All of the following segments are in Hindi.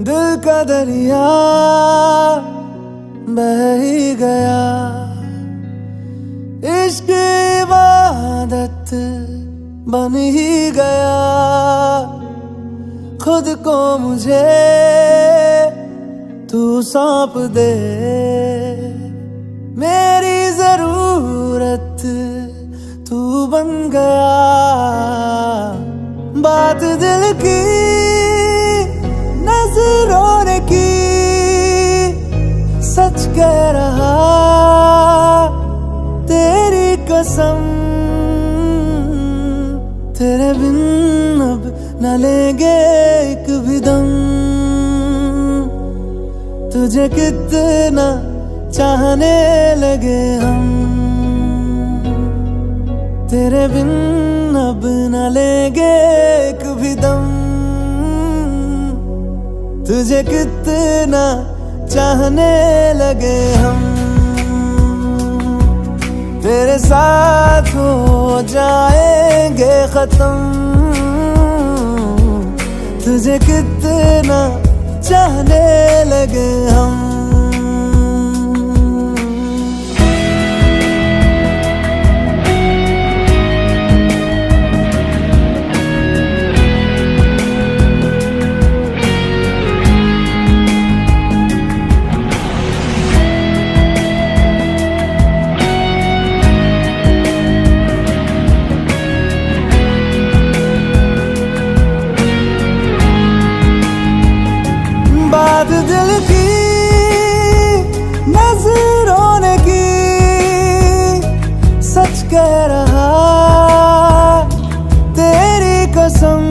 दिल का दरिया बह ही गया, इश्क इबादत बन ही गया। खुद को मुझे तू सौंप दे, मेरी जरूरत तू बन गया। बात दिल की नजरों ने की, सच कह रहा तेरी कसम। तेरे बिन अब न लेंगे एक भी दम, तुझे कितना चाहने लगे हम। तेरे बिन अब न लेंगे एक भी दम, तुझे कितना चाहने लगे हम। तेरे साथ हो जाएंगे खत्म, तुझे कितना चाहने लगे हम। बात दिल की नजरों ने की, सच कह रहा तेरी कसम।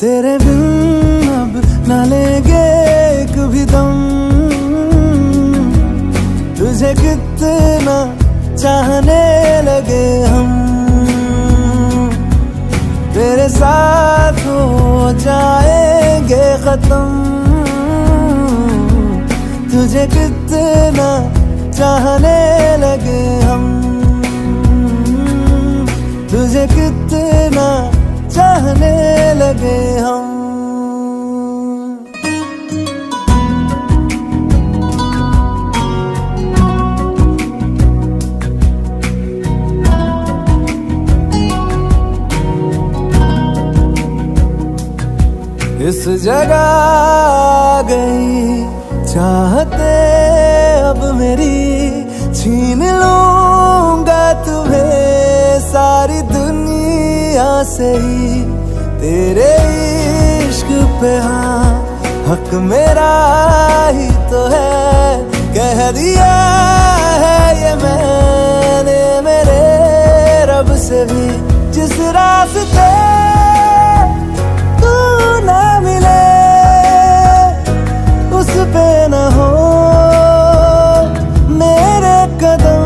तेरे बिन अब न लेंगे एक भी दम, तुझे कितना चाहने लगे हम। तेरे साथ हो जाएंगे खत्म, तुझे कितना चाहने लगे हम। तुझे कितना चाहने लगे हम। इस जगह आ गई चाहते अब मेरी, छीन लूंगा तुम्हें सारी दुनिया से ही। तेरे इश्क पे हाँ हक मेरा ही तो है, कह दिया है ये मैंने मेरे रब से भी। जिस रास्ते ना मिले उस पे न हो मेरे कदम।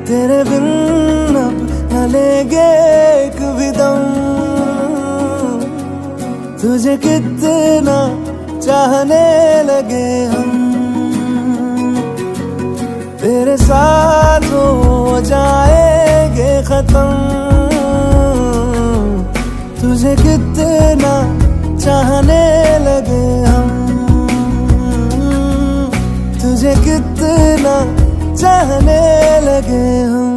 तेरे बिन अब न लेंगे एक भी दम, तुझे कितना चाहने लगे हम। तेरे साथ हो जाएंगे खत्म, तुझे कितना चाहने लगे हम। तुझे कितना चाहने लगे हम।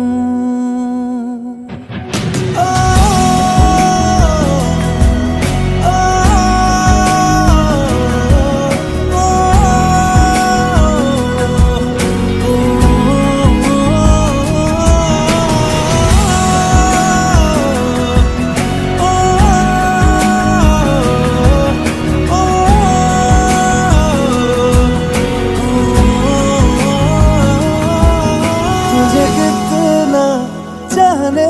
चाहने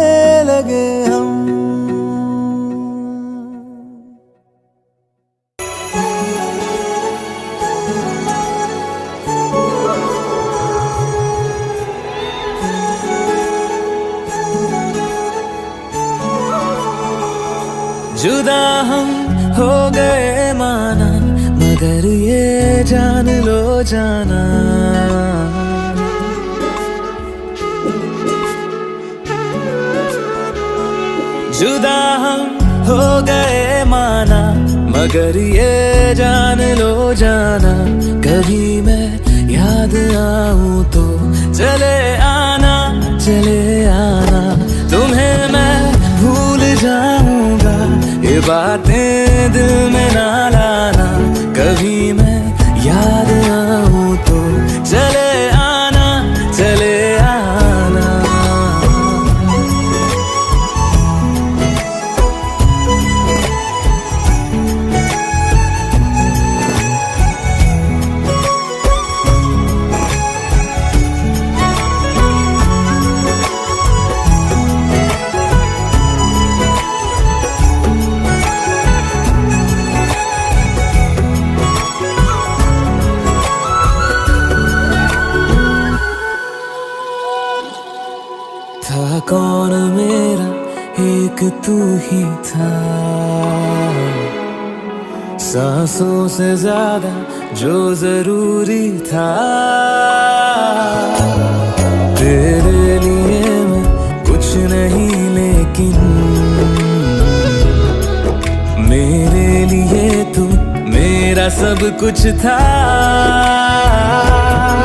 लगे हम। जुदा हम हो गए माना, मगर ये जान लो जाना, जुदा हम हो गए मगर ये जान लो जाना, कभी मैं याद आऊं तो चले आना, चले आना। तुम्हें मैं भूल जाऊंगा, ये बातें दिल में ना लाना। कभी मैं याद आऊं तो चले आना, चले आना। था कौन मेरा, एक तू ही था। सांसों से ज्यादा जो जरूरी था। तेरे लिए मैं कुछ नहीं, लेकिन मेरे लिए तू मेरा सब कुछ था।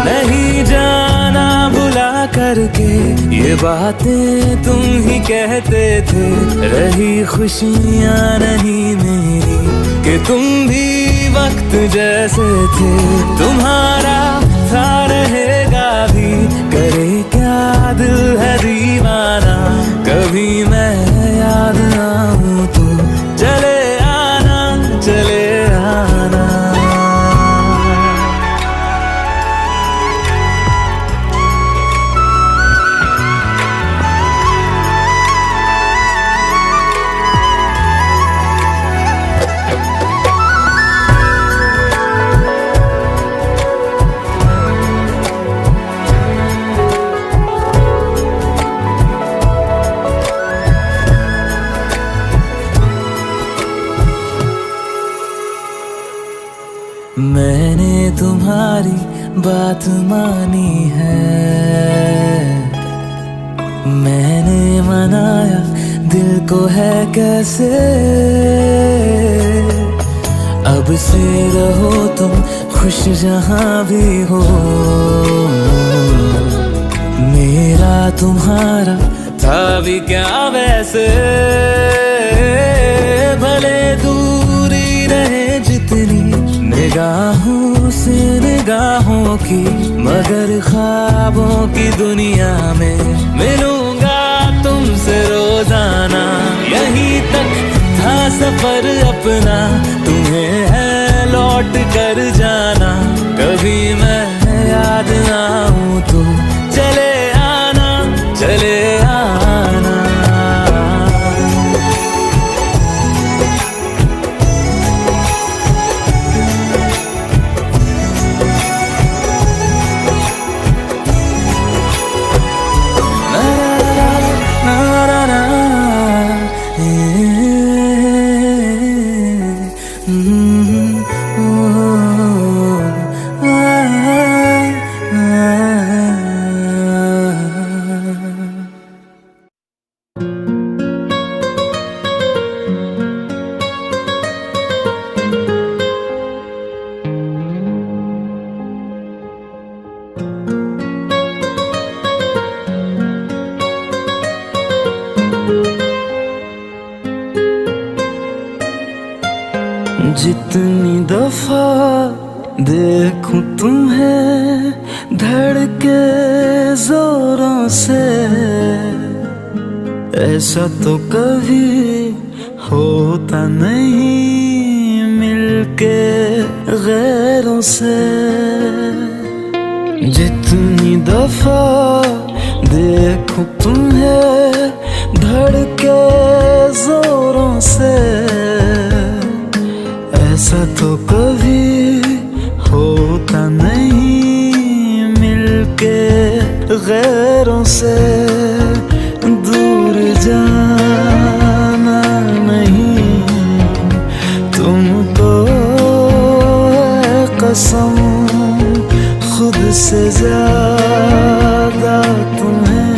नहीं जाना बुला करके ये बातें तुम ही कहते थे। रही खुशियाँ नहीं मेरी कि तुम भी वक्त जैसे थे। तुम्हारा था रहेगा भी, करे क्या दिल है दीवाना। कभी मैं याद आऊं तो चले आना, चले आना। मैंने तुम्हारी बात मानी है। मैंने मनाया दिल को है कैसे। अब से रहो तुम खुश जहां भी हो। मेरा तुम्हारा था भी क्या वैसे। भले दूरी रहे जितनी निगाहों से निगाहों की, मगर ख्वाबों की दुनिया में मिलूंगा तुमसे रोजाना। यहीं तक था सफर अपना, तुम्हें है लौट कर जाना। कभी मैं याद आऊं तो चले आना, चले आना। जितनी दफा देखूं तुम्हें धड़के जोरों से, ऐसा तो कभी होता नहीं मिलके गैरों से। जितनी दफा देखूं तुम्हें धड़के जोरों से, ऐसा तो कभी होता नहीं मिलके गैरों से। दूर जाना नहीं तुमको है कसम, खुद से ज्यादा तुम्हें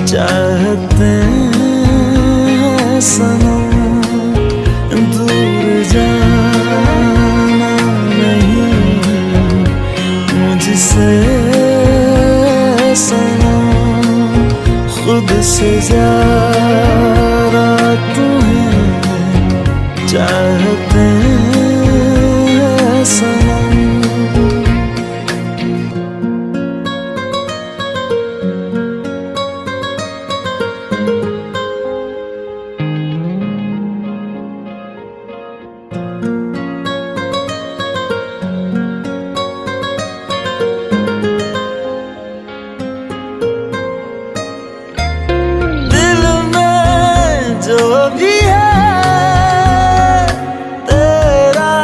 चाहते हैं सनम। दूर से ज्यादा तुम्हें चाहते हैं सनम। जो भी है तेरा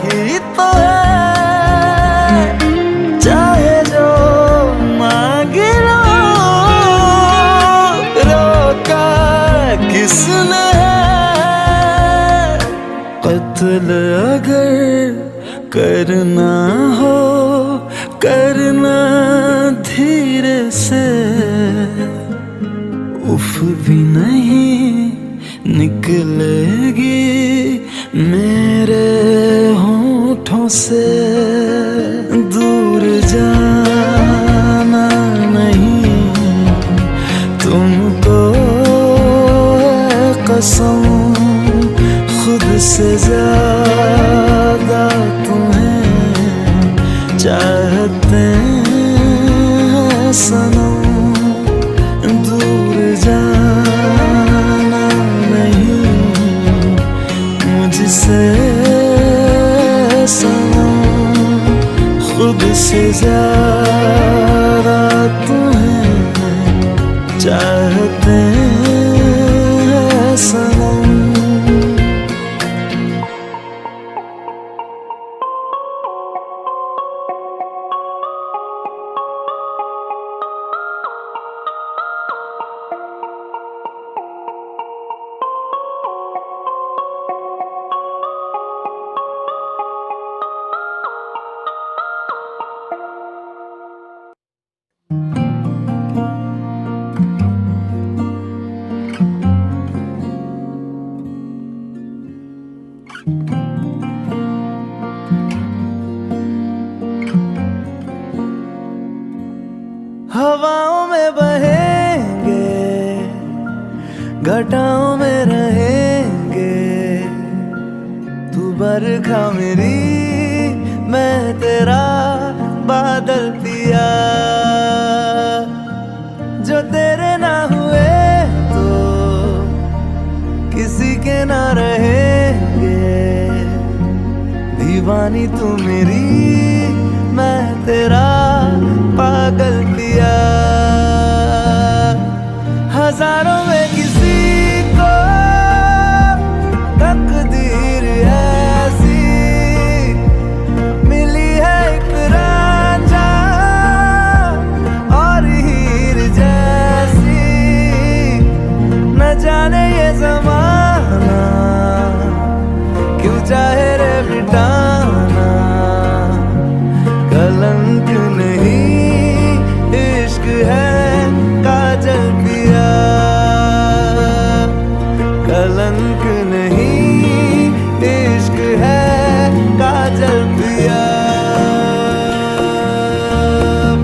ही तो है, चाहे जो मांग लो, रोका किसने है। कत्ल अगर करना हो करना धीरे से, उफ भी नहीं निकलेगी मेरे होठों से। दूर जाना नहीं तुमको है कसम, खुद से ज्यादा तुम्हें चाहते हैं सनम। दूर जाना नहीं मुझसे सनम, खुद से ज्यादा तुम्हें चाहते हैं सनम। हवाओं में बहेंगे, घटाओं में रहेंगे, तू बरखा मेरी मैं तेरा बादल पिया। जो तेरे ना हुए तो किसी के ना रहेंगे, दीवानी तू मेरी मैं तेरा पागल पिया। हजारों में किसी को तकदीर ऐसी मिली है, एक रांझा और हीर जैसी। न जाने ये ज़माना क्यों चाहे रे मिटाना, कलंक नहीं इश्क है काजल पिया। कलंक नहीं इश्क है काजल पिया।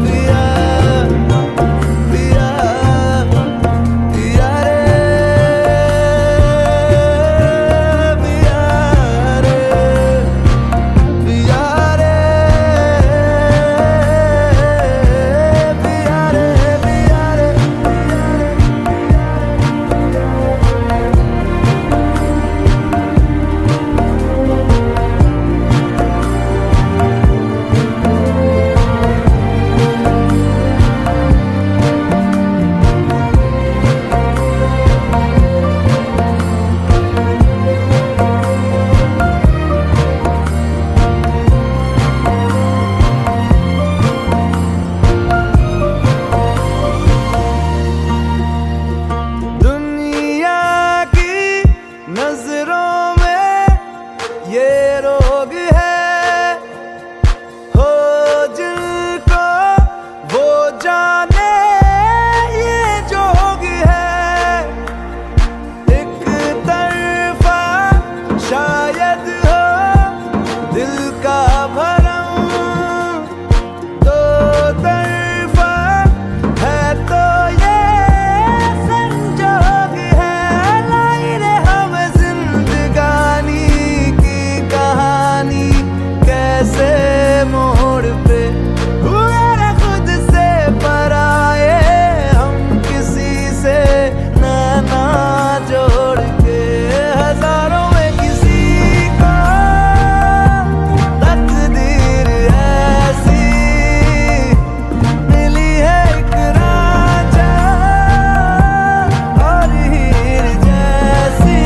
पिया पिया पिया रे, पिया रे, पिया रे, पिया रे, पिया रे। ऐसे मोड़ पे हुए रे खुद से पराए, हम किसी से नैना जोड़ के हजारों में किसी को तकदीर ऐसी मिली है एक रांझा और हीर जैसी।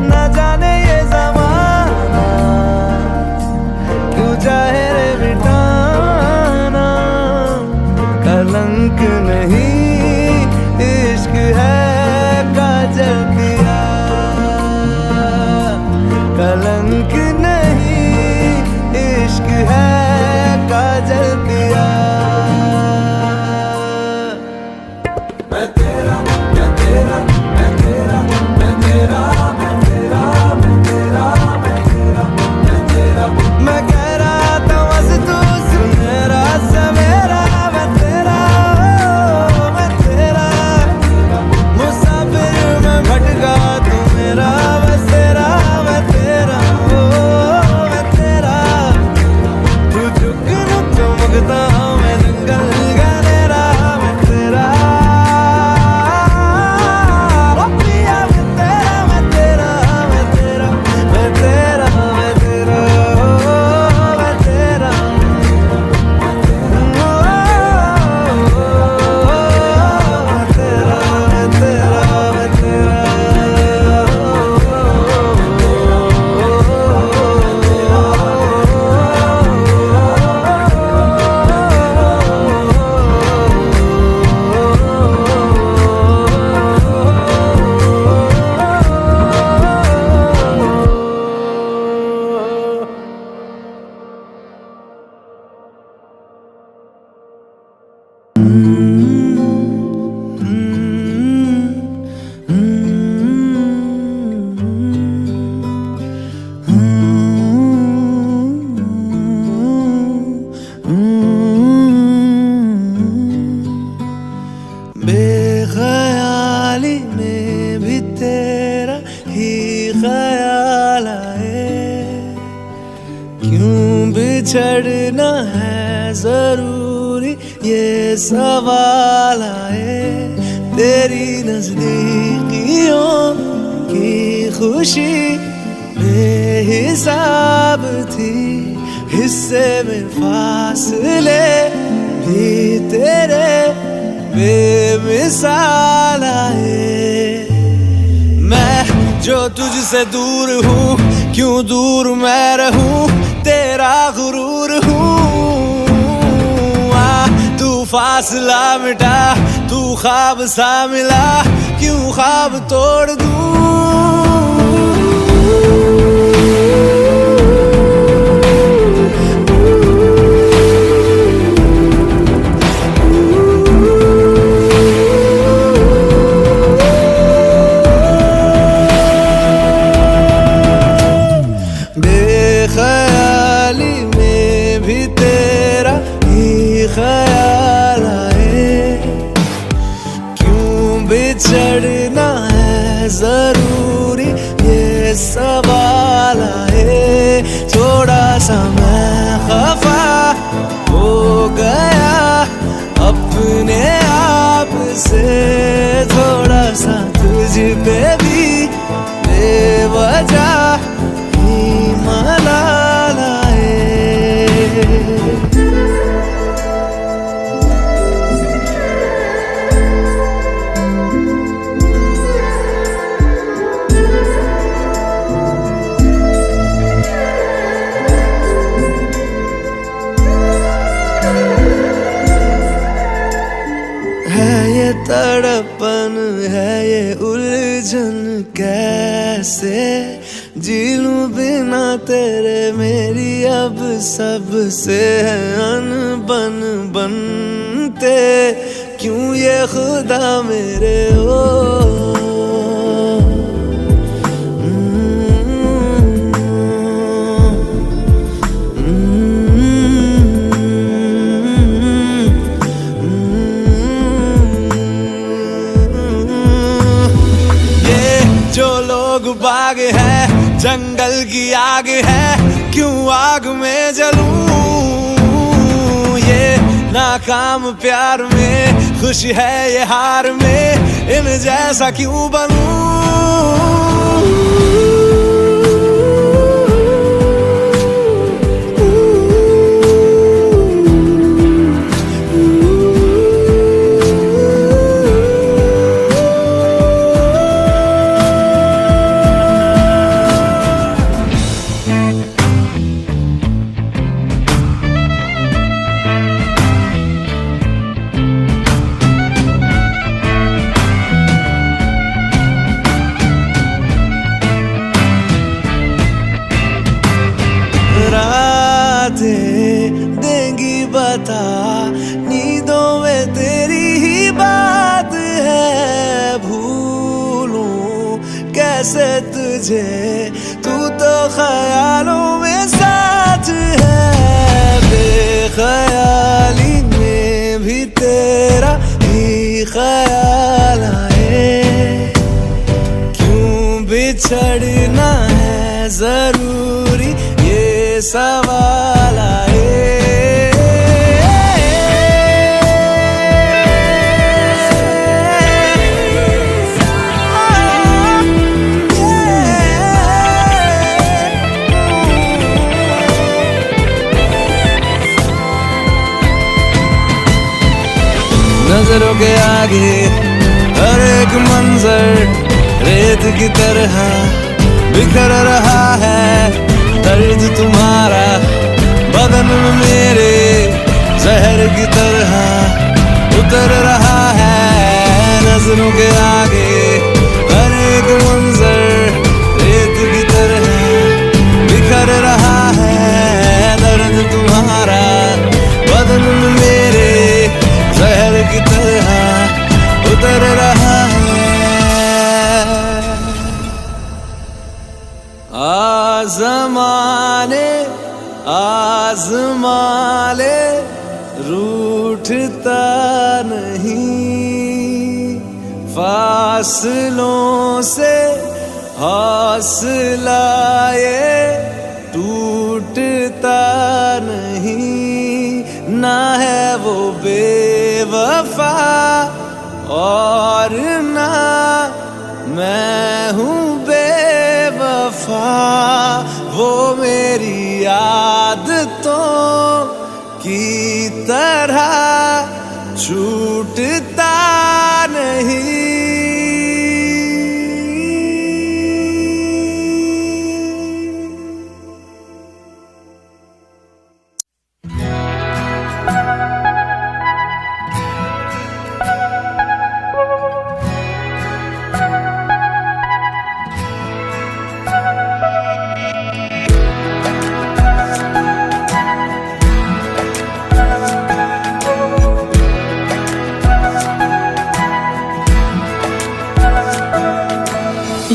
न जाने ये ज़माना क्यों चाहे रे मिटाना, कलंक नहीं इश्क है काजल पिया, कलंक नहीं इश्क है काजल पिया। मैं तेरा मैं तेरा मैं तेरा मैं तेरा मैं तेरा मैं तेरा मैं तेरा मैं तेरा, मैं कह रहा था बस तू सुन मेरा सवेरा। मैं तेरा मैं तेरा मुसाफिर मैं भटका तू मेरा बसेरा। मैं तेरा मैं तेरा तू चुक रुक चमकता मैं जंगल गहरा। मैं तेरा ओ पिया मैं तेरा मैं तेरा मैं तेरा मैं तेरा मैं तेरा मैं तेरा बेख्याली में भी तेरा ही ख्याल आए, क्यों बिछड़ना है जरूरी ये सवाल आए। तेरी नजदीकियों की खुशी बेहिसाब थी, हिस्से में फासले भी तेरे बेमिसाल आए। मैं जो तुझसे दूर हूँ क्यों दूर मैं रहूँ, तेरा गुरूर हूँ। तू फासला मिटा तू ख्वाब सा मिला, क्यों ख्वाब तोड़ दूँ। बेख्याली में भी तेरा ही ख्याल आए, क्यों बिछड़ना है जरूरी ये सवाल आए। थोड़ा सा मैं खफा हो गया अपने आप से, थोड़ा सा तुझ पे भी बेवजह मलाल आए। है ये तड़पन है ये उलझन, कैसे जी लूं बिना तेरे, मेरी अब सबसे है अनबन बनते, क्यों ये खुदा मेरे हो। बाग है जंगल दिल की आग है, क्यों आग में जलूं। ये नाकाम प्यार में खुशी है, ये हार में इन जैसा क्यों बनूं। देंगी बता, नींदों में तेरी ही बात है। भूलूं कैसे तुझे, तू तो ख्यालों में साथ है। बेख्याली में भी तेरा ही ख्याल आए, क्यों बिछड़ना है जरूरी ये सवाल आए। नजरों के आगे हर एक मंजर रेत की तरह बिखर रहा है। दर्द तुम्हारा बदन में मेरे जहर की तरह उतर रहा है। नजरों के आगे हर एक मंजर रेत की तरह बिखर रहा है। दर्द तुम्हारा बदन में मेरे जहर की तरह उतर रहा है। आज़माने आज़माले रूठता नहीं, फासलों से हौसला ये टूटता नहीं। ना है वो बेवफा और ना मैं हूँ बेवफा। वो मेरी आदतों की तरह छूटता नहीं।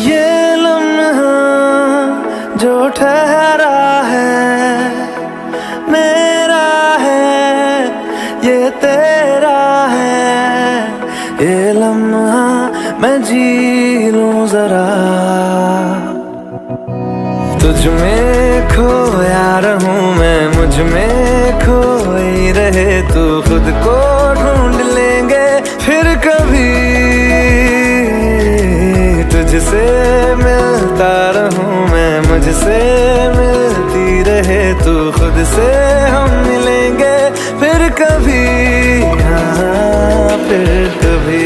ये लम्हा जो ठहरा है मेरा है, ये तेरा है। ये लम्हा मैं जी लूं जरा, तुझ में खोया रहूं मैं, मुझ में खोई रहे तू। खुद को ढूंढ लेंगे फिर कभी, तुझसे मिलता रहूं मैं, मुझसे मिलती रहे तू। खुद से हम मिलेंगे फिर कभी, हाँ फिर कभी।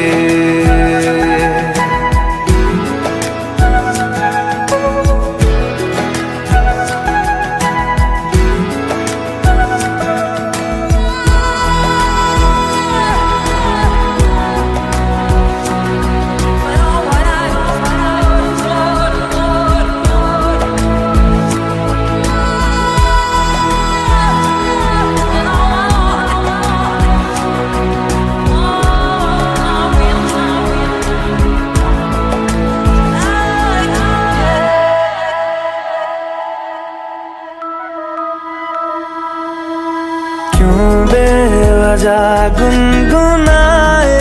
क्यों बेवजह गुनगुनाए,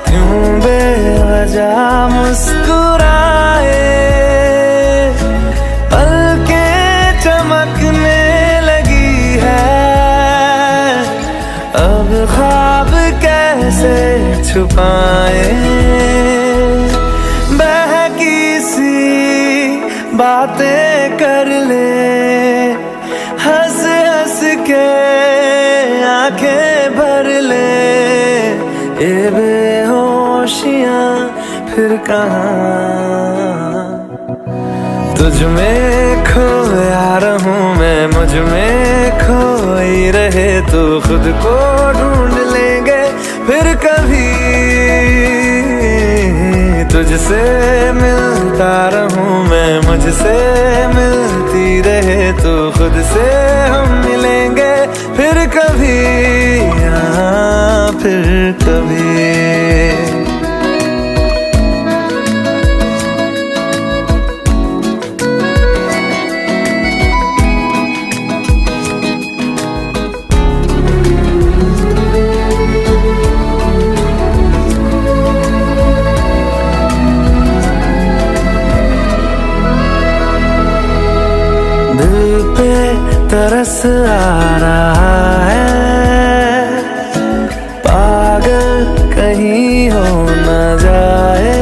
क्यों बेवजह मुस्कुराए। छुपाए। बहकी सी बातें कर ले, हंस हंस के आंखें भर ले। ये बेहोशियां फिर कहाँ, तुझ में खोया रहूं मैं, मुझ में खोई रहे तू। खुद को ढूंढ लेंगे फिर कभी, तुझसे मिलता रहूं मैं, मुझसे मिलती रहे तू। खुद से हम मिलेंगे फिर कभी, हाँ फिर कभी। तरस आ रहा है, पागल कहीं हो न जाए।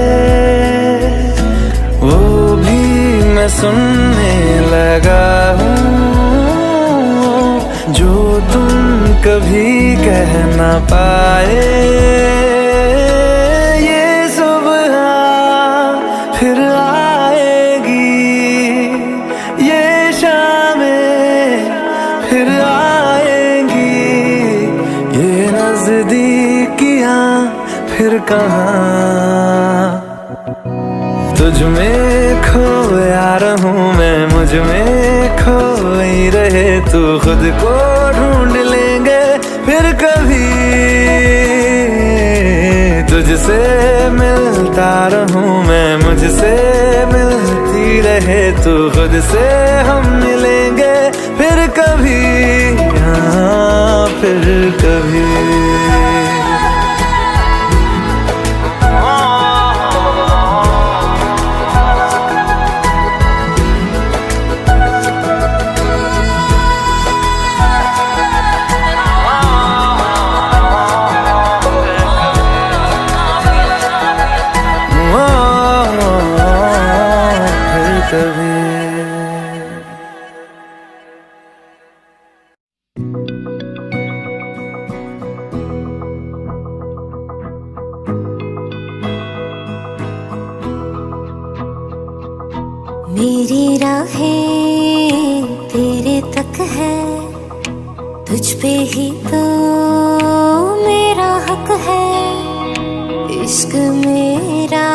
वो भी मैं सुनने लगा हूँ जो तुम कभी कह न पाए। ये सुबह फिर आएगी, ये फिर आएंगी, ये नजदीकियां फिर कहाँ। तुझ में खोया रहूं मैं, मुझ में खोई रहे तू। खुद को ढूंढ लेंगे फिर कभी, तुझसे मिलता रहूं मैं, मुझसे मिलती रहे तू। खुद से हम मिलेंगे फिर कभी, हाँ फिर कभी। मेरी राहें तेरे तक है, तुझ पे ही तो मेरा हक है। इश्क मेरा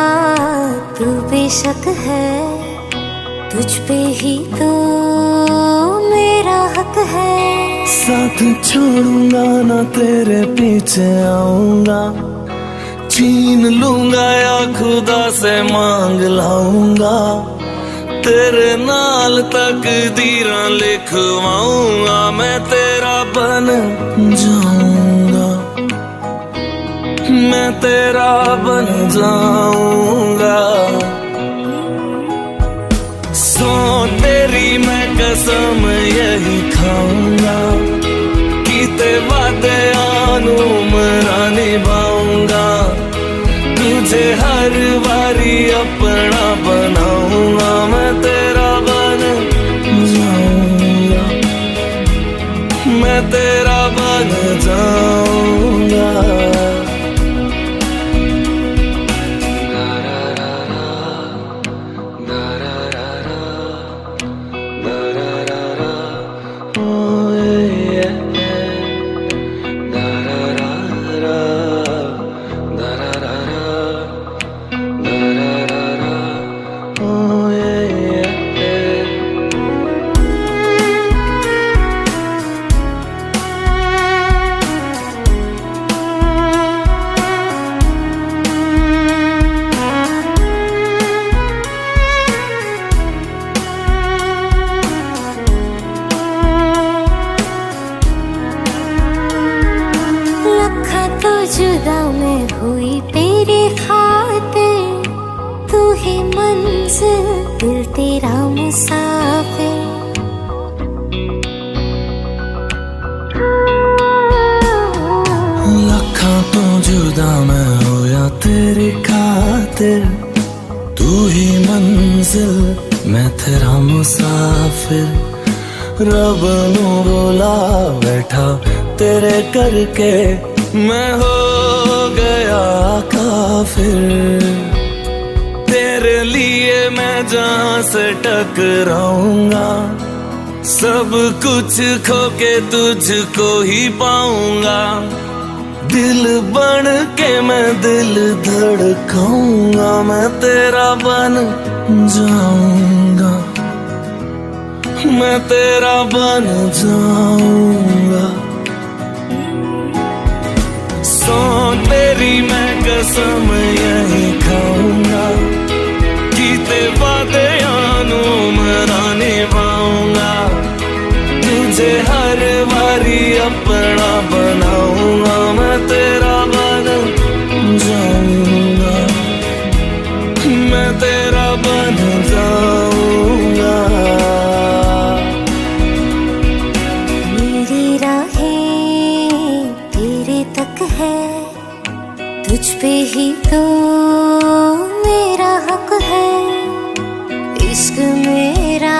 तू बेशक है, तुझ पे ही तो मेरा हक है। साथ छोड़ूंगा ना तेरे पीछे आऊंगा, छीन लूंगा या खुदा से मांग लाऊंगा। तेरे नाल तकदीरां लिखवाऊंगा, मैं तेरा बन जाऊंगा, मैं तेरा बन जाऊंगा। सो तेरी मैं कसम यही खाऊंगा, कीते वादे आनू मरा निभाऊंगा। तुझे हर बारी अपना बनाऊंगा, मैं तेरा बन जाऊंगा, मैं तेरा बन जाऊंगा। जुदा मैं हुई तेरे खातिर, तू ही मंजिल दिल तेरा मुसाफिर। लखां तो जुदा मैं तेरी खातिर, तू ही मंजिल मैं तेरा मुसाफिर। रब नू बुला बैठा तेरे करके, मैं हो गया काफिर। तेरे लिए मैं जहां से टकराऊंगा, सब कुछ खो के तुझको ही पाऊंगा। दिल बन के मैं दिल धड़काऊंगा, मैं तेरा बन जाऊंगा, मैं तेरा बन जाऊंगा। सौ तेरी मैं कसम यही खाऊंगा, कीते वादे आनू मरा निभाऊंगा। तुझे हर बारी अपना बनाऊंगा, मैं तेरा बन जाऊंगा, मैं तेरा बन जाऊंगा। मेरी राहें तेरे तक है, तुझ पे ही तो मेरा हक है। इश्क मेरा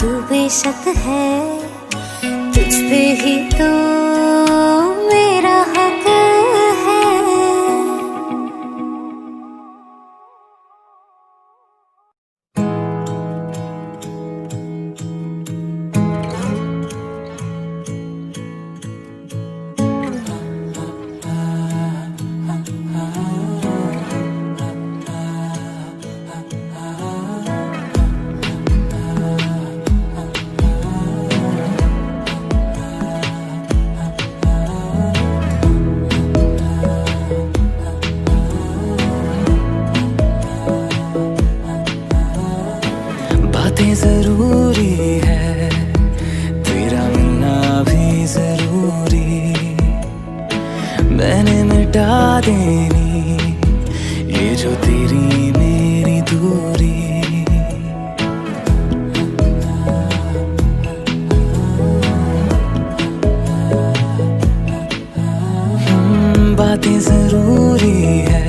तू बेशक है, तुझ पे ही तो मेरा हक है। बातें जरूरी है, तेरा मिलना भी जरूरी। मैंने मिटा देनी ये जो तेरी मेरी दूरी। बातें जरूरी है,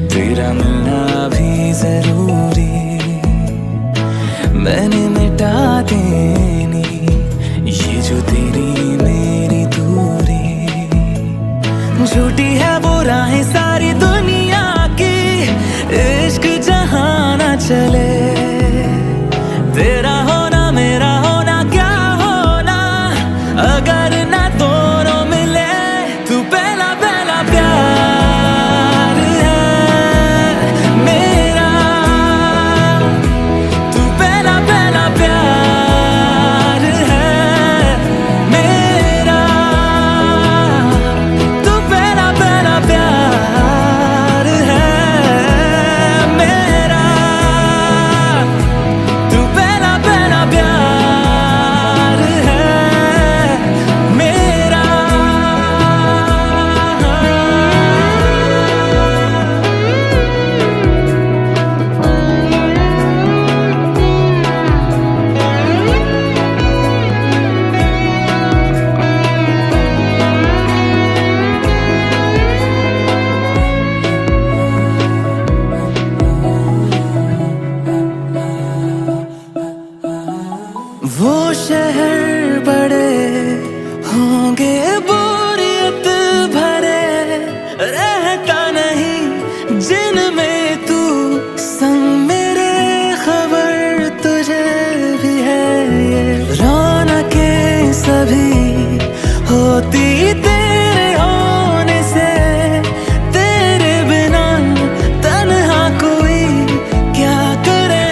तेरा मिलना भी जरूरी। मैंने मिटा देनी ये जो तेरी मेरी दूरी। झूठी है वो राहें सारी दुनिया की, इश्क जहां ना चले। तेरा होना मेरा होना क्या होना, अगर ना दोनों मिले। तू पहला पहला प्यार है मेरा, तू पहला पहला प्यार है मेरा, तू पहला पहला प्यार है मेरा, तू पहला पहला प्यार है मेरा। वो शहर बड़े होंगे बोरियत भरे, रहता नहीं जिनमें तू संग मेरे। खबर तुझे भी है ये रौनकें सभी होती तेरे होने से। तेरे बिना तन्हा कोई क्या करे,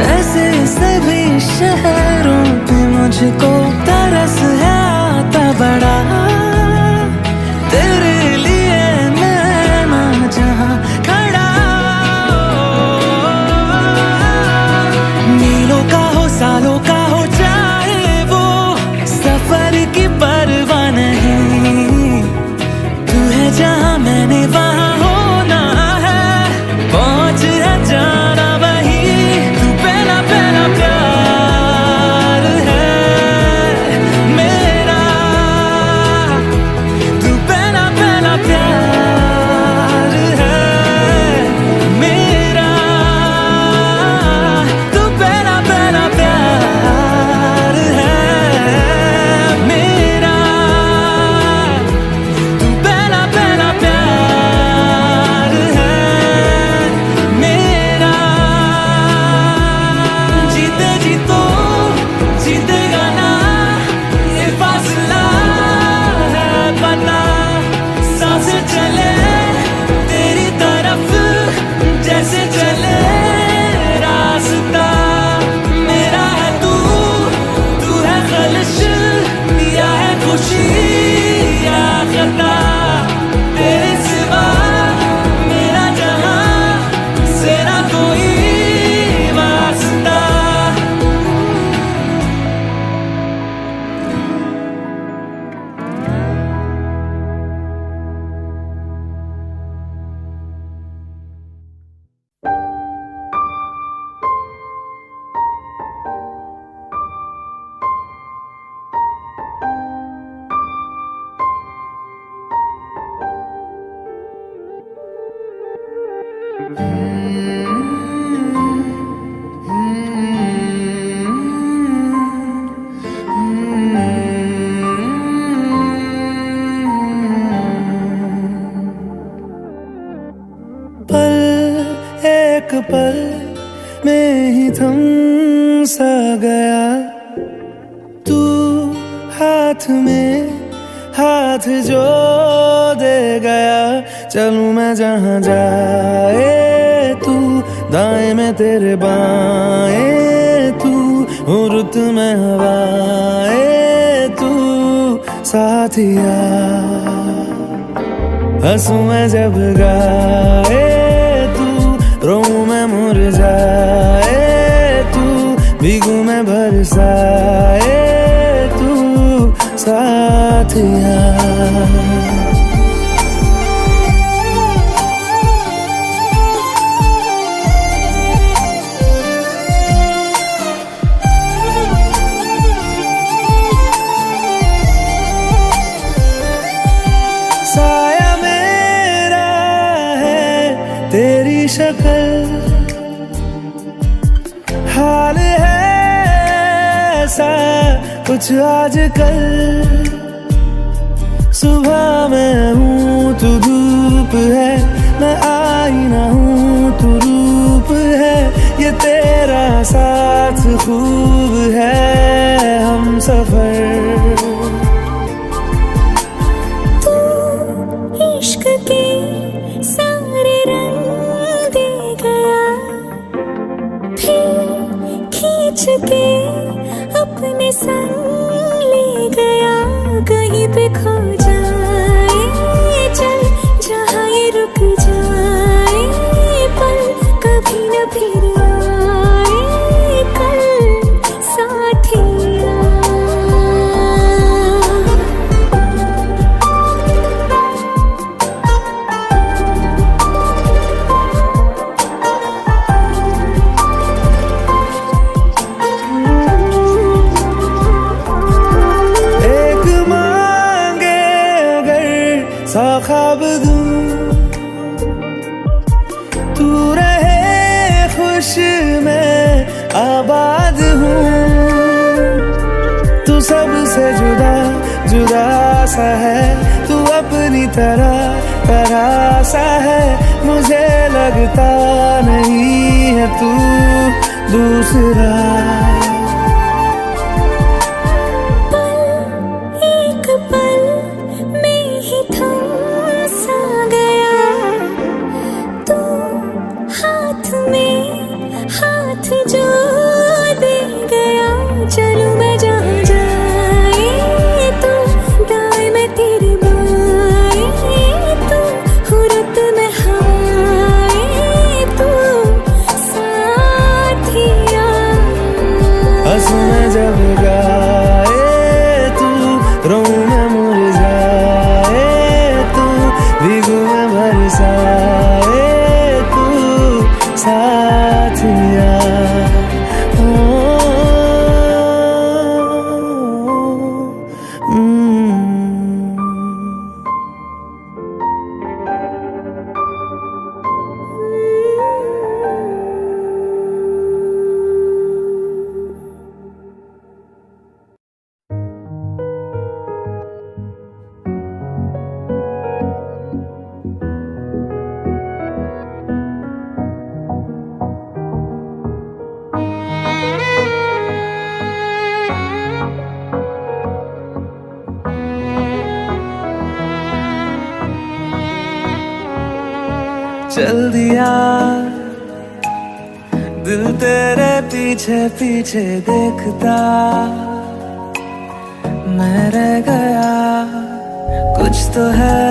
ऐसे सभी शहरों पे मुझको तरस है आता बड़ा। तेरे लिए मैं ना जहां खड़ा, मीलों का हो सालों का हो चाहे वो, सफर की परवाह नहीं। तू है जहां मैंने वहां होना है, पहुंच है जाना वही। तू पहला पहला प्यार है मेरा, एक पल में ही थम सा गया तू हाथ में हाथ जो दे गया। चलूं मैं जहां जाए तू, दाएं में तेरे बाएं तू, हूँ रुत में हवाएं तू साथिया। हंसूं मैं जब गाए तू, रोऊं मैं मुरझाए तू, भीगूं मैं बरसाए तू साथिया। साया मेरा है तेरी शक्ल, हाल है ऐसा कुछ आजकल। सुबह मैं हूँ तू धूप है, मैं आईना हूँ तू रूप है। ये तेरा साथ खूब है हम सफर। इश्क के सारे रंग दे गया, फिर खींच के अपने संग ले गया। कहीं पे खो जाए चल जहाँ ये रुक जाए पल, कभी न फिर आए कल साथिया। सा ख्वाब दूं तू रहे खुश मैं आबाद हूँ। तू सबसे जुदा जुदा सा है, तू अपनी तरह सा है। मुझे लगता नहीं है तू दूसरा। हाथ जो दे गया, चलूं मैं जहाँ जाए तू, दाएं में तेरे बाएं तू, हुरत में हवाएं तू साथिया। हंसूं मैं जब गाए तू, रोऊं मैं मुरझाए तू, भीगूं मैं बरसाए तू साथिया। चल दिया दिल तेरे पीछे पीछे देखता, मैं रह गया कुछ तो है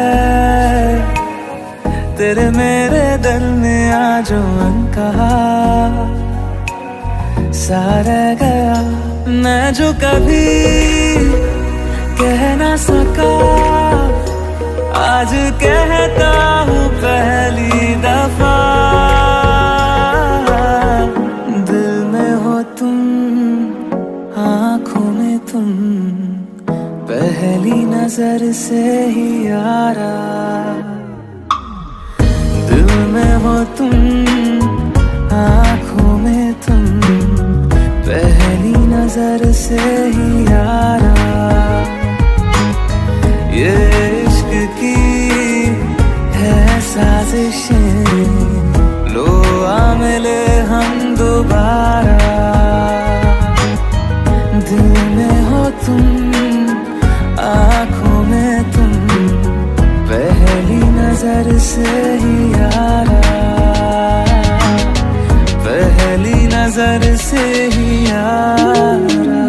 तेरे मेरे दिल में आज अनकहा सा रह गया। मैं जो कभी कह ना सका आज कहता हूँ पहली दफा। दिल में हो तुम, आँखों में तुम, पहली नजर से ही यारा। दिल में हो तुम, आँखों में तुम, पहली नजर से ही यारा। ये इश्क की है साजिशें, लो आ दोबारा। दिल में हो तुम, आँखों में तुम, पहली नजर से ही यारा, पहली नजर से ही यारा।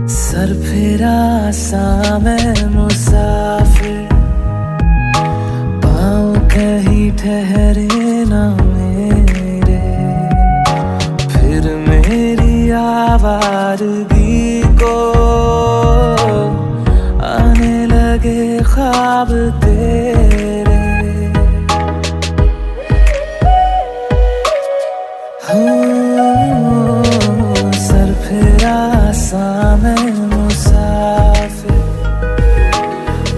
सर फिरा सा मैं मुसाफिर, पाँव कहीं ठहरे ना मेरे, फिर मेरी आवारगी को आने लगे ख्वाब तेरे। सर फिरा सा मैं मुसाफिर,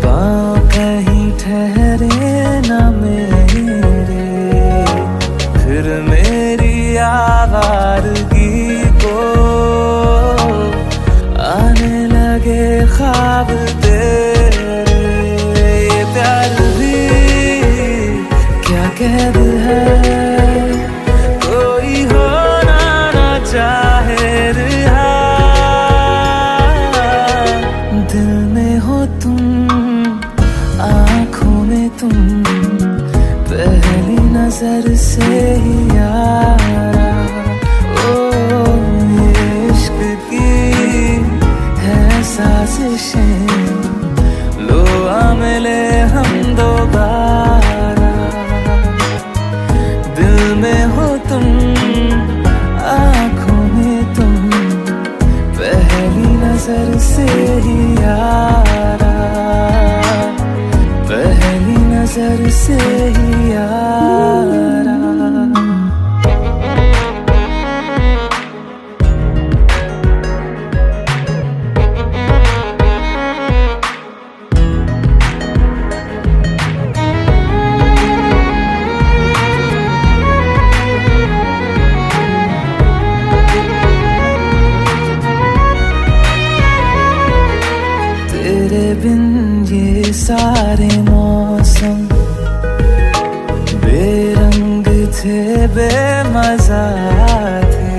पाँव कहीं ठहरे न मेरे, फिर मेरी आवारगी को आने लगे ख्वाब तेरे। ये प्यार भी क्या कैद है, कोई होना ना चाहे रिहा। दिल में हो तुम, आँखों में तुम, पहली नजर से ही यारा। ओ ये इश्क की है साजिशें, लो आ मिले हम दोबारा। दिल में हो तुम, आँखों में तुम, पहली नजर से ही यारा, पहली नजर से ही यारा। तेरे बिन ये सारे मौसम बेरंग थे, बेमजा थे,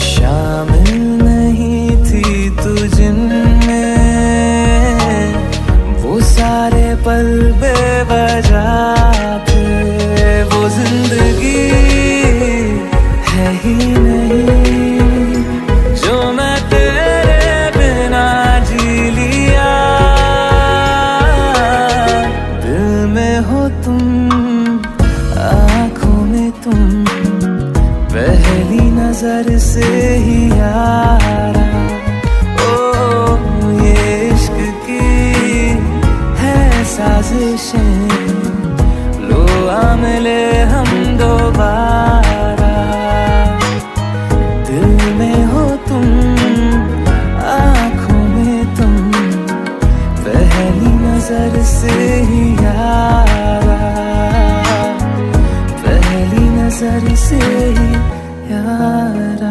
शामिल नहीं थी तू जिनमें, वो सारे पल बेवजह थे। वो जिंदगी है ही नहीं जो मैं तेरे बिना जी लिया। दिल में हो तुम, आँखों में तुम, पहली नजर से ही यारा। ओ ये इश्क की है साजिशें, लो आ मिले हम दोबारा। दिल में हो तुम, आँखों में तुम, पहली नजर से ही यारा, पहली नजर से ही यारा।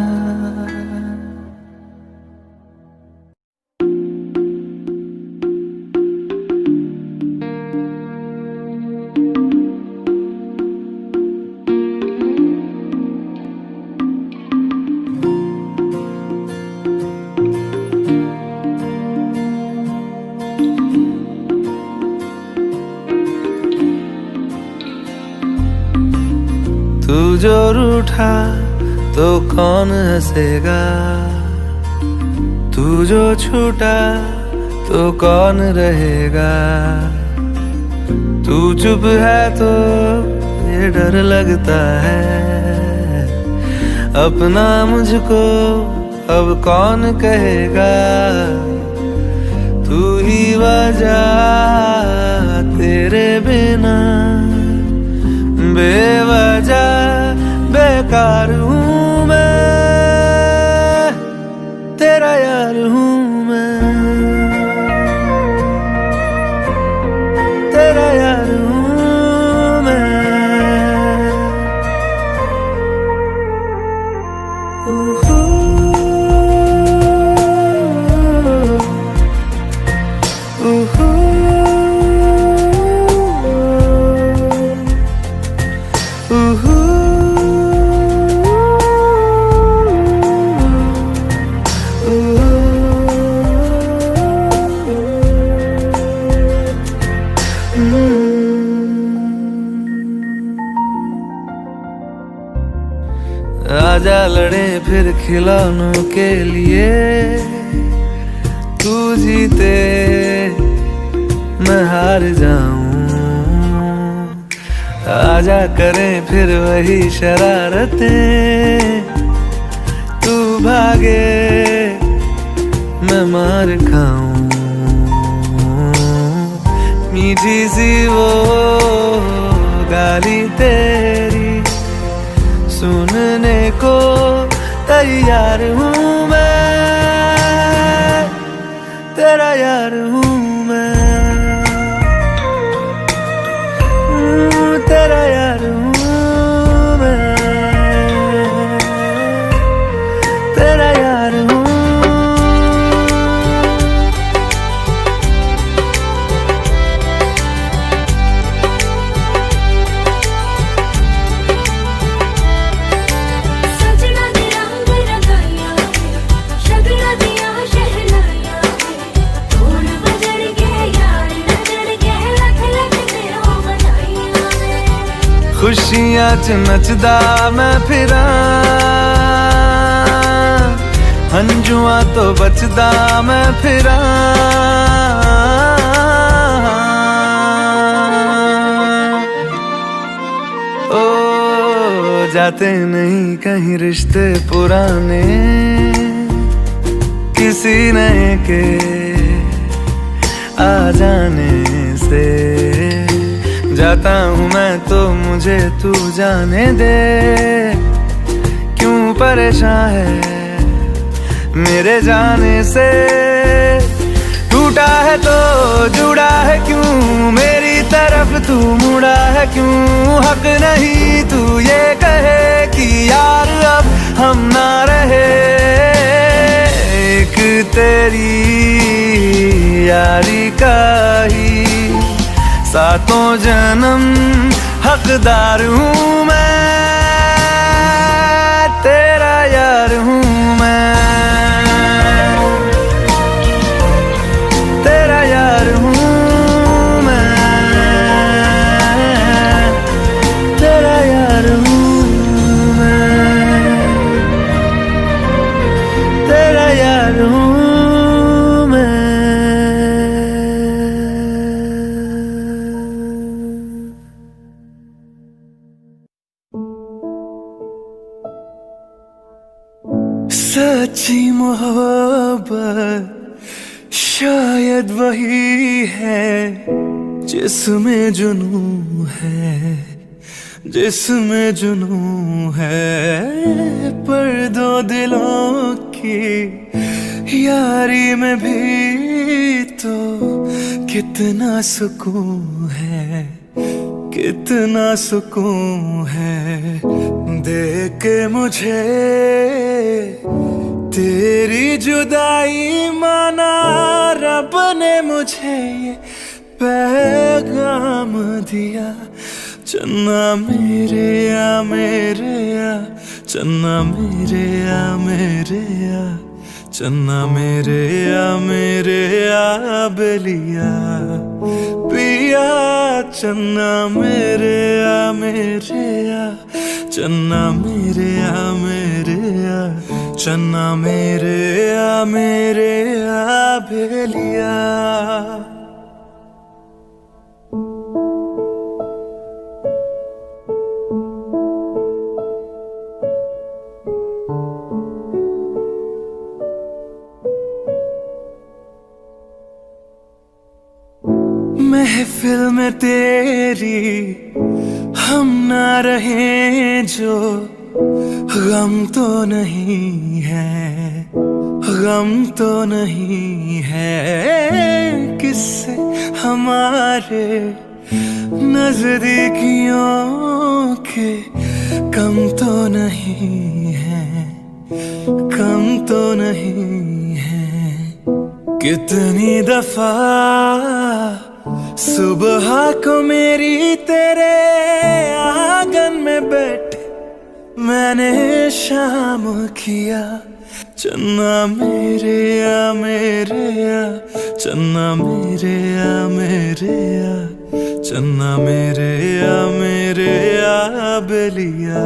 तू जो रूठा तो कौन हंसेगा, तू जो छूटा तो कौन रहेगा। तू चुप है तो ये डर लगता है, अपना मुझको अब कौन कहेगा। तू ही वजह, तेरे बिना बेवजह बेकार हूँ मैं, तेरा यार हूँ मैं। आजा लड़े फिर खिलौनों के लिए, तू जीते मैं हार जाऊं। आजा करें फिर वही शरारतें, तू भागे मैं मार खाऊं। मीठी सी वो गाली तेरी सुनने को तैयार हूँ मैं, तेरा यार हूँ मैं, तेरा यार हूँ मैं, तेरा यार हूँ। खुशियां च नचदा मैं फिरां, हंजुआं तो बचदा मैं फिरां। ओ जाते नहीं कहीं रिश्ते पुराने, किसी नए के आ जाने से। जाता हूँ मैं तो मुझे तू जाने दे, क्यों परेशान है मेरे जाने से। टूटा है तो जुड़ा है क्यों, मेरी तरफ तू मुड़ा है क्यों। हक नहीं तू ये कहे कि यार अब हम ना रहे, एक तेरी यारी का ही सातों जन्म हकदार हूँ मैं, तेरा यार हूँ मैं, तेरा यार हूँ मैं, तेरा यार हूँ मैं, तेरा यार हूँ। सच्ची मोहब्बत शायद वही है जिसमें जुनून है, जिसमें जुनून है। पर दो दिलों की यारी में भी तो कितना सुकून है, कितना सुकून है। देख के मुझे तेरी जुदाई माना रब ने मुझे ये पैगाम दिया। चन्ना मेरे आ मेरे आ, चन्ना मेरे आ मेरे आ, चन्ना मेरे आ मेरे आ बेलिया पिया। चन्ना मेरे आ मेरे आ, चन्ना मेरे आ मेरे आ, चन्ना मेरे आ मेरे आ बेलिया। महफिल में तेरी हम ना रहे जो गम तो नहीं है, गम तो नहीं है। किससे हमारे नजदीकियों के कम तो नहीं है, कम तो नहीं है। कितनी दफा सुबह को मेरी तेरे आंगन में बैठे मैंने शाम किया। चन्ना मेरे आ मेरे आ, चन्ना मेरे आ मेरे आ, चन्ना मेरे आ मेरे आ बेलिया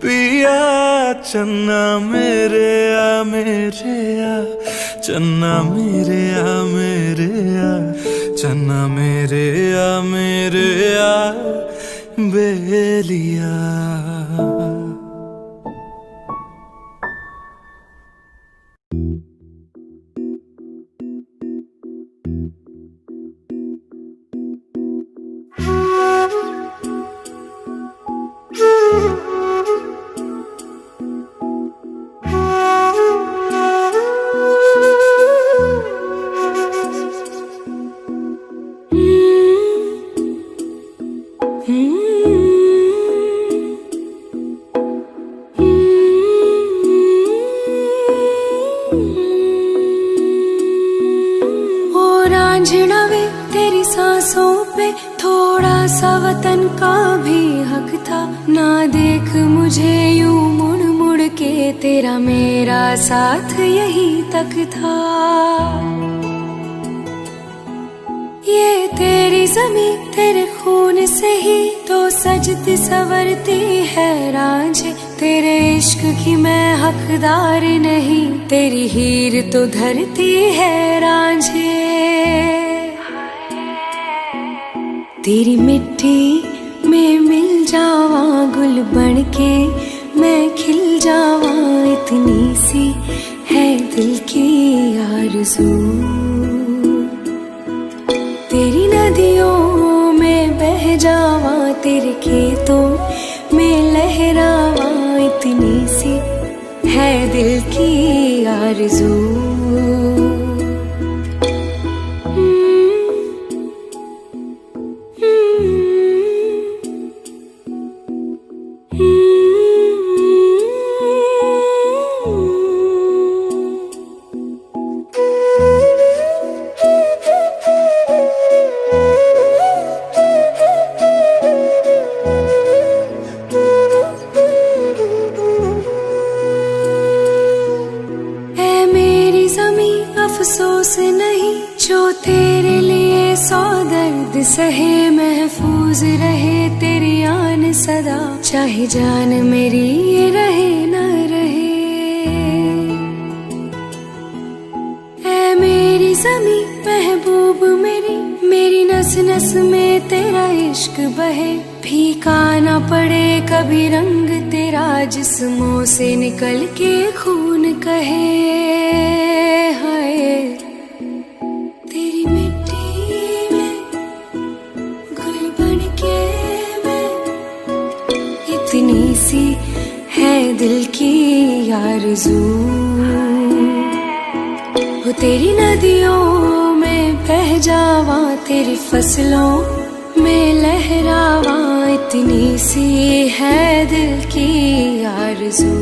पिया चन्ना मेरे आ चन्ना मेरे आ चन्ना मेरे आ बेलिया। वे तेरी सांसों पे थोड़ा सा वतन का भी हक था। ना देख मुझे यूं मुड़ मुड़ के, तेरा मेरा साथ यही तक था। ये तेरी ज़मीं तेरे खून से ही तो सजती संवरती है रांझे। तेरे इश्क की मैं हकदार नहीं, तेरी हीर तो धरती है रांझे। तेरी मिट्टी में मिल जावा गुल बन के, मैं खिल जावा इतनी सी है दिल की आरज़ू। तेरी नदियों में बह जावा, तेरे खेतों में लहरावा इतनी सी है दिल की आरज़ू। अफसोस नहीं जो तेरे लिए सौ दर्द सहे, महफूज रहे तेरी आन सदा, चाहे जान मेरी ये रहे न रहे। ऐ मेरी ज़मीं महबूब मेरी, मेरी नस नस में तेरा इश्क बहे। फीका ना पड़े कभी रंग तेरा, जिस्मों से निकल के खून कहे। हाय तेरी मिट्टी में गुल बन के मैं, इतनी सी है दिल की आरज़ू। वो तेरी नदियों में बह जावा, तेरी फसलों में लहरावा इतनी सी है दिल की आरज़ू।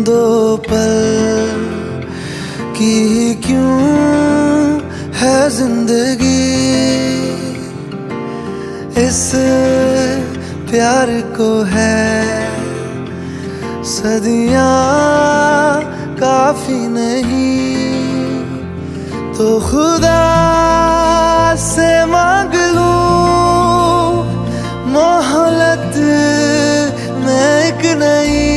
दो पल की क्यों है जिंदगी, इस प्यार को है सदियां काफी नहीं। तो खुदा से मांग लूं मोहलत में एक नई,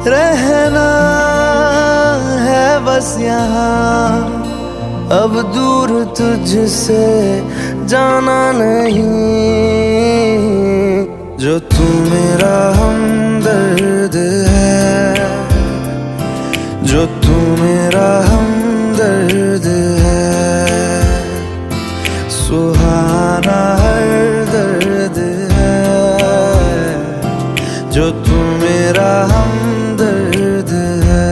रहना है बस यहाँ अब दूर तुझसे जाना नहीं। जो तू मेरा हमदर्द है, जो तू मेरा हमदर्द है, सुहाना हर दर्द है, जो तू मेरा हमदर्द है।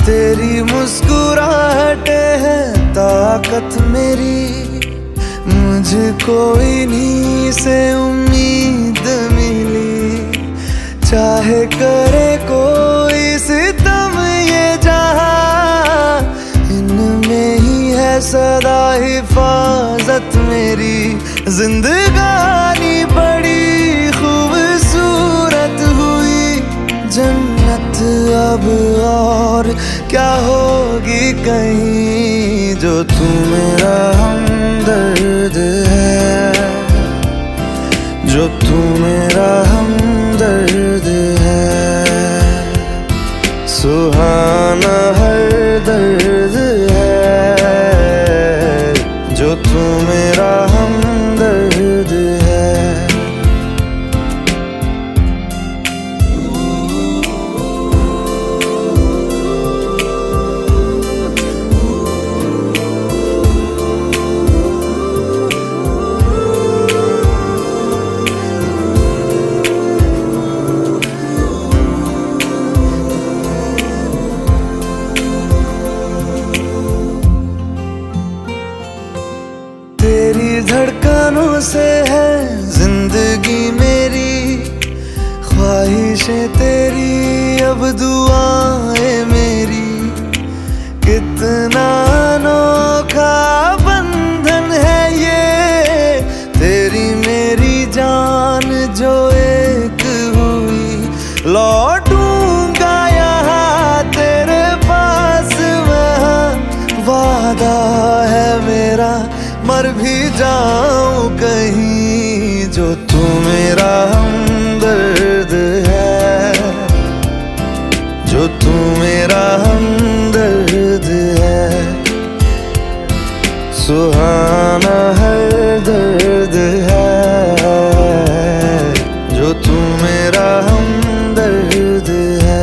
तेरी मुस्कुराहटें है ताकत मेरी, मुझको इन्हीं से उम्मीद मिली। चाहे करे कोई सितम ये जहां, इनमें ही है सदा हिफाजत मेरी। जिंदगानी बड़ी खूबसूरत हुई, जन्नत अब और क्या होगी कहीं, जो तू मेरा हमदर्द है, जो तू मेरा हमदर्द है, सुहाना हर दर्द है, जो तू मेरा हमदर्द है। तेरी धड़कनों से है जिंदगी मेरी, ख्वाहिशें तेरी अब दुआएं मेरी। कितना अनोखा बंधन है ये, तेरी मेरी जान जो एक हुई। लौटूंगा यहाँ तेरे पास, वहाँ वादा है मेरा, मर भी जाऊं कहीं, जो तू मेरा हमदर्द है, जो तू मेरा हमदर्द है, सुहाना हर दर्द है, जो तू मेरा हमदर्द है।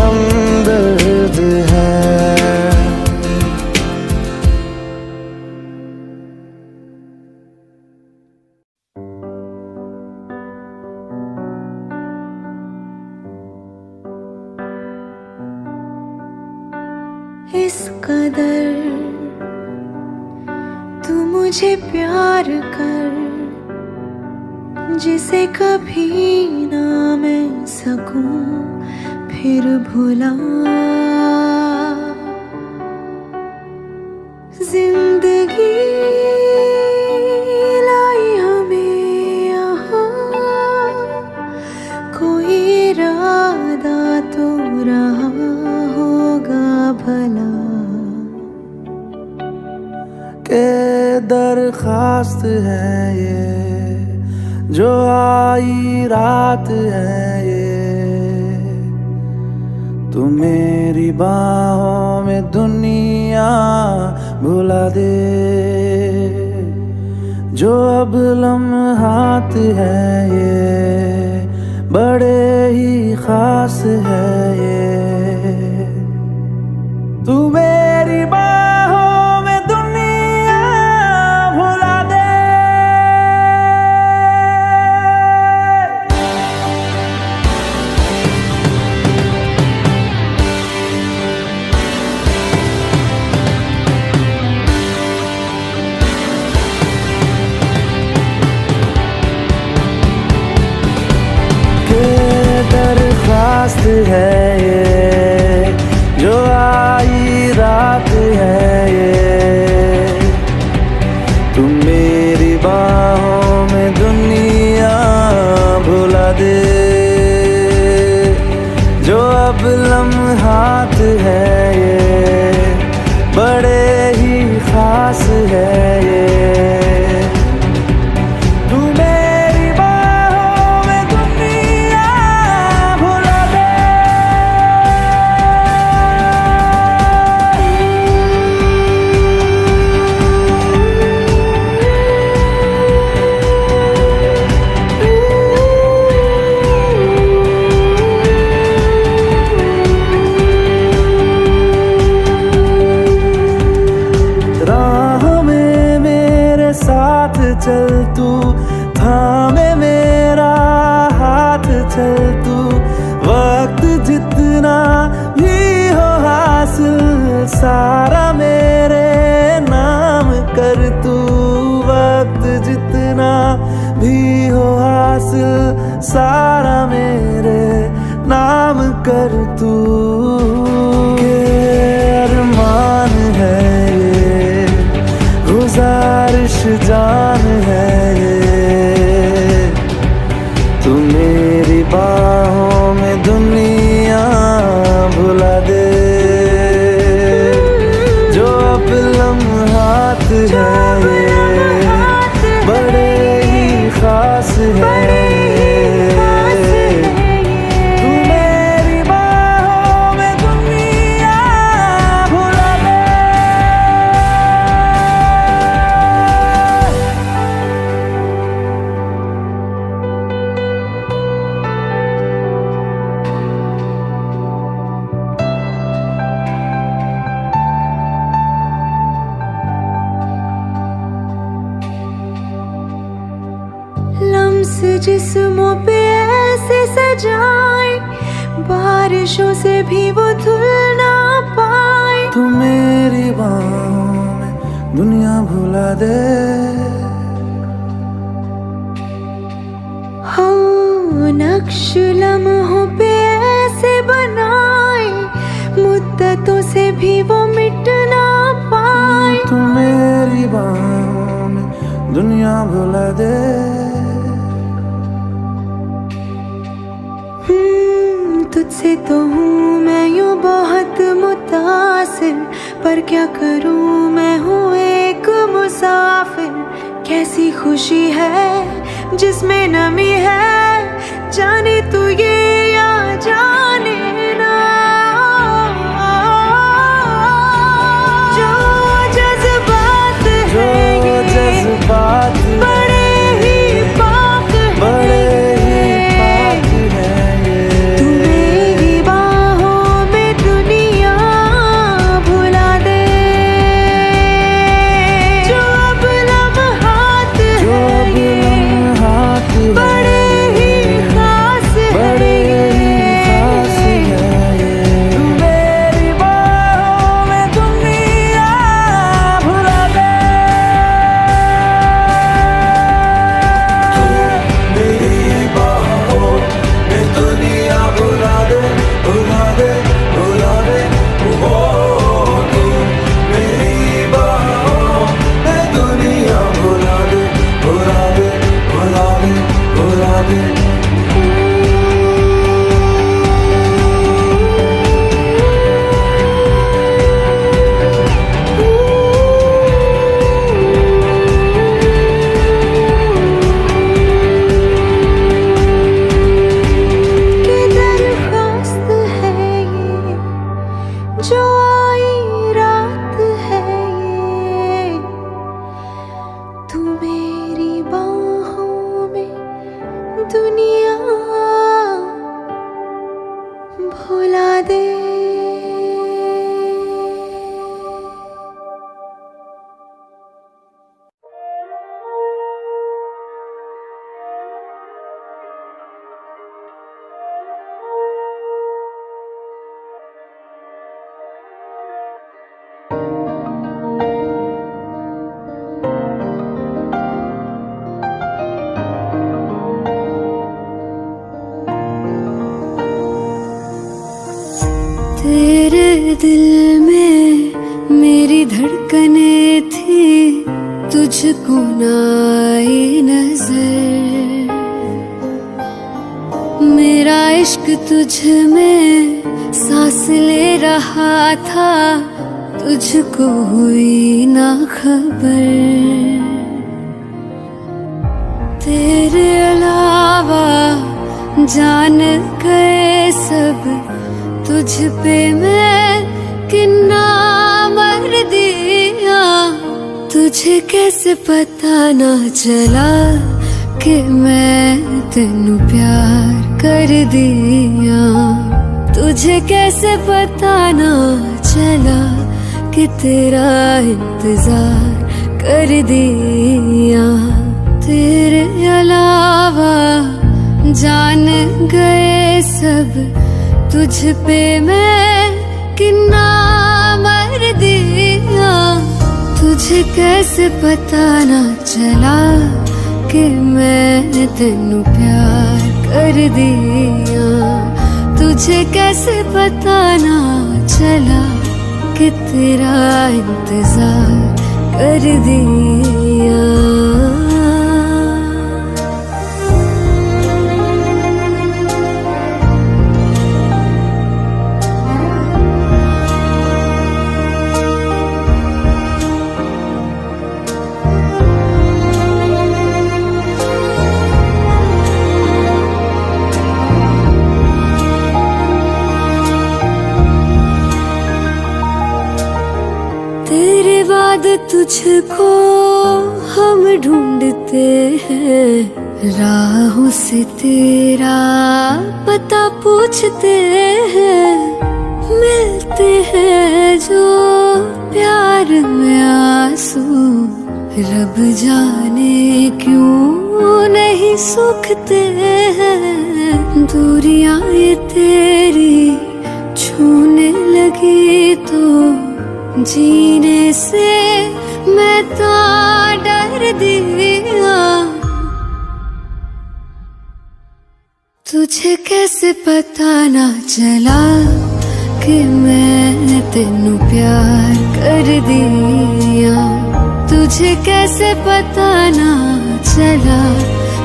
हमदर्द है, इस कदर तू मुझे प्यार कर, जिसे कभी ना मैं सकूं फिर भुला। जिंदगी लाई हमें यहाँ, कोई इरादा तो रहा होगा भला। के दरखास्त है ये, जो आई रात है ये, तू मेरी बाहों में दुनिया भुला दे। जो अब लम्हात है ये, बड़े ही खास है ये, तू मेरी बाहों में दुनिया भुला दे। दरखास्त है ये, जो आई रात है ये, तुम मेरी बाहों में दुनिया भुला दे। जो अब हाथ है ये बड़े ही खास है। तू मेरी बाहों में दुनिया भुला दे। लम्स जिस्मों पे ऐसे सजाए, बारिशों से भी वो धुल ना पाए। तू मेरी बाहों में दुनिया भुला दे। हो नक्श लम्हों पे ऐसे बनाए, मुद्दतों से भी वो मिट ना पाए। तू मेरी बाहों में दुनिया भुला दे। तुझसे तो हूँ मैं यूं बहुत मुतासिर, पर क्या करूँ मैं हूँ एक मुसाफिर। कैसी खुशी है जिसमें नमी है, जाने तू ये या जाने ना। जो जज्बात जो जज्बात बड़े ही पाक बड़े ही पाक है ये। तू मेरी बाहों में दुनिया भुला दे। जो अब लम्हात जो है भी ये लम्हात बड़े ही खास बड़े है ही खास ये। है ये। तू मेरी बाहों में दुनिया भुला दे। तू मेरी बाहों में दुनिया भुला दे, भुला दे, भुला दे। ओ तू मेरी बाहों में दुनिया भुला दे, भुला दे, भुला दे, भुला दे। कि दरख्वास्त है ये, जो आई रात है ये। तू मेरी बाहों में दुनिया भुला दे। तेरे दिल में मेरी धड़कने थी, तुझको ना आई नजर। मेरा इश्क तुझ में सांस ले रहा था, तुझको हुई ना खबर। तेरे अलावा जान गए सब, तुझ पे मैं किन्ना मर दिया। तुझे कैसे पता ना चला कि मैं तेनू प्यार कर दिया। तुझे कैसे पता ना चला कि तेरा इंतजार कर दिया। तेरे अलावा जान गए सब, तुझ पे मैं किन्ना मर दिया। तुझे कैसे पता ना चला कि मैं तेनू प्यार कर दिया। तुझे कैसे पता ना चला कि तेरा इंतजार कर दिया। याद तुझको हम ढूंढते हैं, राहों से तेरा पता पूछते हैं। मिलते हैं जो प्यार में आंसू, रब जाने क्यों नहीं सूखते हैं। दूरियां ये तेरी छूने लगी तो जीने से मैं तो डर दिया। तुझे कैसे पता ना चला कि मैं तेनू प्यार कर दिया। तुझे कैसे पता ना चला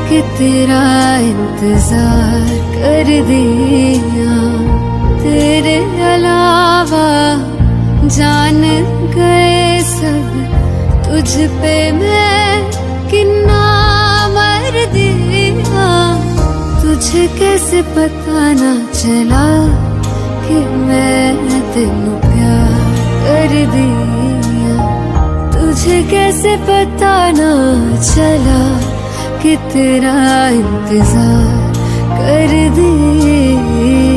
कि तेरा इंतजार कर दिया। तेरे अलावा जान गए सब, तुझ पे मैं कितना मर दिया। तुझे कैसे पता ना चला कि मैं तेनू प्यार कर दिया। तुझे कैसे पता ना चला कि तेरा इंतजार कर दिया।